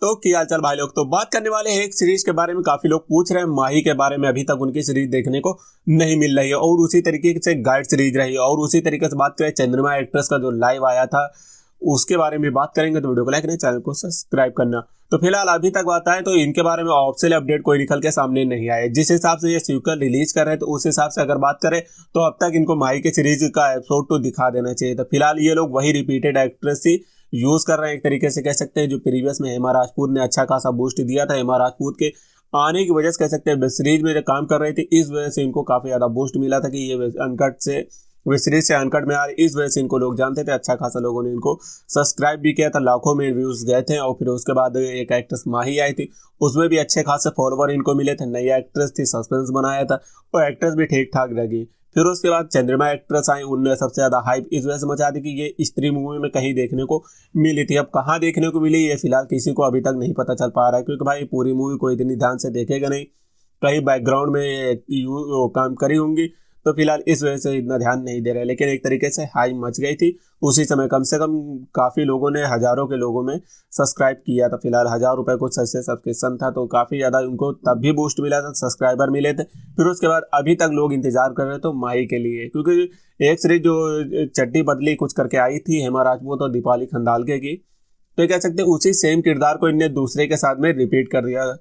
तो क्या हाल चाल भाई लोग। तो बात करने वाले हैं एक सीरीज के बारे में। काफी लोग पूछ रहे हैं माही के बारे में, अभी तक उनकी सीरीज देखने को नहीं मिल रही है और उसी तरीके से गाइड सीरीज रही है। और उसी तरीके से बात करें चंद्रमा एक्ट्रेस का जो लाइव आया था उसके बारे में बात करेंगे। तो वीडियो को लाइक करें, चैनल को सब्सक्राइब करना। तो फिलहाल अभी तक बात आए तो इनके बारे में ऑफिशियल अपडेट कोई निकल के सामने नहीं आया। जिस हिसाब से ये सीक्वल रिलीज कर रहे हैं तो उस हिसाब से अगर बात करें तो अब तक इनको माही के सीरीज का एपिसोड तो दिखा देना चाहिए। तो फिलहाल ये लोग वही रिपीटेड एक्ट्रेस ही यूज कर रहे हैं, एक तरीके से कह सकते हैं। जो प्रीवियस में हेमा राजपूत ने अच्छा खासा बूस्ट दिया था, हेमा राजपूत के आने की वजह से कह सकते हैं सीरीज में जो काम कर रही थी इस वजह से इनको काफी ज्यादा बूस्ट मिला था कि ये अनकट से वे सीरीज से अनकट में आ रही। इस वजह से इनको लोग जानते थे, अच्छा खासा लोगों ने इनको सब्सक्राइब भी किया था, लाखों में व्यूज गए थे। और फिर उसके बाद एक एक्ट्रेस माही आई थी, उसमें भी अच्छे खासे फॉलोवर इनको मिले थे। नई एक्ट्रेस थी, सस्पेंस बनाया था, वो एक्ट्रेस भी ठीक ठाक लगी। फिर उसके बाद चंद्रमा एक्ट्रेस आई, उनने सबसे ज्यादा हाइप इस वजह से मचा दी कि ये स्त्री मूवी में कहीं देखने को मिली थी। अब कहाँ देखने को मिली ये फिलहाल किसी को अभी तक नहीं पता चल पा रहा है, क्योंकि भाई पूरी मूवी कोई इतनी ध्यान से देखेगा नहीं, कहीं बैकग्राउंड में काम करी होंगी, तो फिलहाल इस वजह से इतना ध्यान नहीं दे रहे। लेकिन एक तरीके से हाई मच गई थी उसी समय, कम से कम काफ़ी लोगों ने, हज़ारों के लोगों में सब्सक्राइब किया था। फिलहाल 1000 रुपये कुछ ऐसे सब्सक्रिप्शन था, तो काफ़ी ज़्यादा उनको तब भी बूस्ट मिला था, सब्सक्राइबर मिले थे। फिर उसके बाद अभी तक लोग इंतजार कर रहे थे माही के लिए, क्योंकि एक सीरीज जो चड्डी बदली कुछ करके आई थी हेमा राजपूत और दीपाली खंडालके की, तो कह सकते हैं उसी सेम किरदार को इनने दूसरे के साथ में रिपीट कर दिया।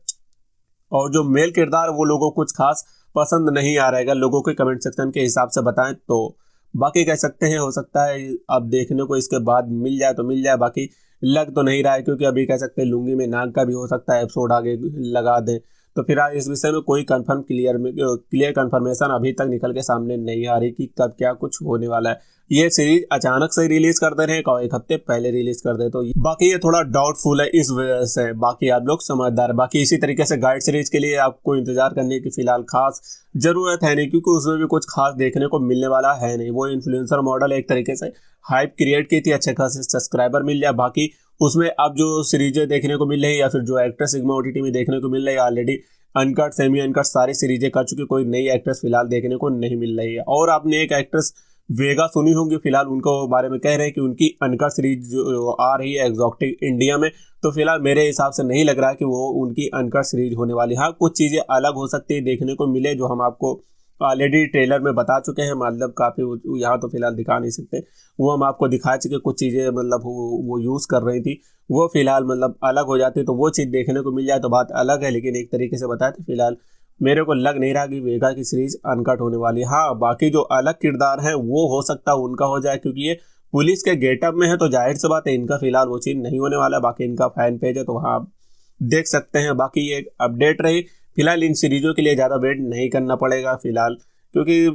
और जो मेल किरदार वो लोगों को कुछ खास पसंद नहीं आ रहेगा, लोगों के कमेंट सेक्शन के हिसाब से बताएं तो। बाकी कह सकते हैं हो सकता है अब देखने को इसके बाद मिल जाए तो मिल जाए, बाकी लग तो नहीं रहा है, क्योंकि अभी कह सकते हैं लुंगी में नाग का भी हो सकता है एपिसोड आगे लगा दें। तो फिर इस विषय में कोई क्लियर कंफर्मेशन अभी तक निकल के सामने नहीं आ रही कि कब क्या कुछ होने वाला है। ये सीरीज अचानक से रिलीज कर दे रहे हैं, एक हफ्ते पहले रिलीज कर दे, तो बाकी ये थोड़ा डाउटफुल है इस वजह से। बाकी आप लोग समझदार। बाकी इसी तरीके से गाइड सीरीज के लिए आपको इंतजार करने की फिलहाल खास जरूरत है नहीं, क्योंकि उसमें भी कुछ खास देखने को मिलने वाला है नहीं। वो इन्फ्लुएंसर मॉडल एक तरीके से हाइप क्रिएट की थी, अच्छे खासे सब्सक्राइबर मिल जाए। बाकी उसमें अब जो सीरीजें देखने को मिल रही है या फिर जो एक्ट्रेस सिग्मा ओटीटी में देखने को मिल रही है, ऑलरेडी अनकट सेमी अनकट सारी सीरीजें कर चुकी, कोई नई एक्ट्रेस फिलहाल देखने को नहीं मिल रही है। और आपने एक एक्ट्रेस वेगा सुनी होंगी, फिलहाल उनको बारे में कह रहे हैं कि उनकी अनकट सीरीज जो आ रही है एग्जॉटिक इंडिया में, तो फिलहाल मेरे हिसाब से नहीं लग रहा कि वो उनकी अनकट सीरीज होने वाली। हाँ, कुछ चीज़ें अलग हो सकती है देखने को मिले, जो हम आपको ऑलरेडी ट्रेलर में बता चुके हैं। मतलब काफ़ी यहाँ तो फिलहाल दिखा नहीं सकते, वो हम आपको दिखा चुके। कुछ चीज़ें मतलब वो यूज़ कर रही थी, वो फिलहाल मतलब अलग हो जाती, तो वो चीज़ देखने को मिल जाए तो बात अलग है। लेकिन एक तरीके से बताए तो फिलहाल मेरे को लग नहीं रहा कि वेगा की सीरीज अनकट होने वाली। हाँ, बाकी जो अलग किरदार हैं वो हो सकता है उनका हो जाए, क्योंकि ये पुलिस के गेटअप में है, तो जाहिर सी बात है इनका फिलहाल वो चीज़ नहीं होने वाला। बाकी इनका फैन पेज है तो वहाँ आप देख सकते हैं। बाकी ये अपडेट रही, फिलहाल इन सीरीजों के लिए ज़्यादा वेट नहीं करना पड़ेगा फिलहाल, क्योंकि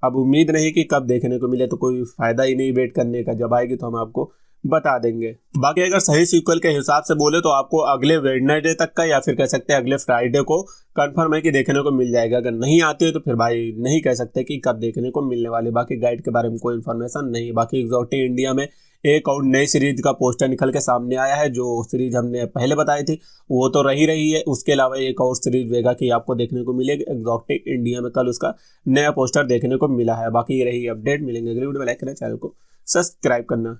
अब उम्मीद नहीं कि कब देखने को मिले, तो कोई फायदा ही नहीं वेट करने का। जब आएगी तो हम आपको बता देंगे। बाकी अगर सही सीक्वल के हिसाब से बोले तो आपको अगले वेडनेसडे तक का या फिर कह सकते हैं अगले फ्राइडे को कंफर्म है कि देखने को मिल जाएगा। अगर नहीं आती है तो फिर भाई नहीं कह सकते कि कब देखने को मिलने वाली। बाकी गाइड के बारे में कोई इन्फॉर्मेशन नहीं। बाकी एग्जॉटिक इंडिया में एक और नई सीरीज का पोस्टर निकल के सामने आया है। जो सीरीज हमने पहले बताई थी वो तो रही है, उसके अलावा एक और सीरीज वेगा की आपको देखने को मिलेगी एग्जॉटिक इंडिया में। कल उसका नया पोस्टर देखने को मिला है। बाकी ये रही अपडेट, मिलेंगे अगले वीडियो में। लाइक करना, चैनल को सब्सक्राइब करना।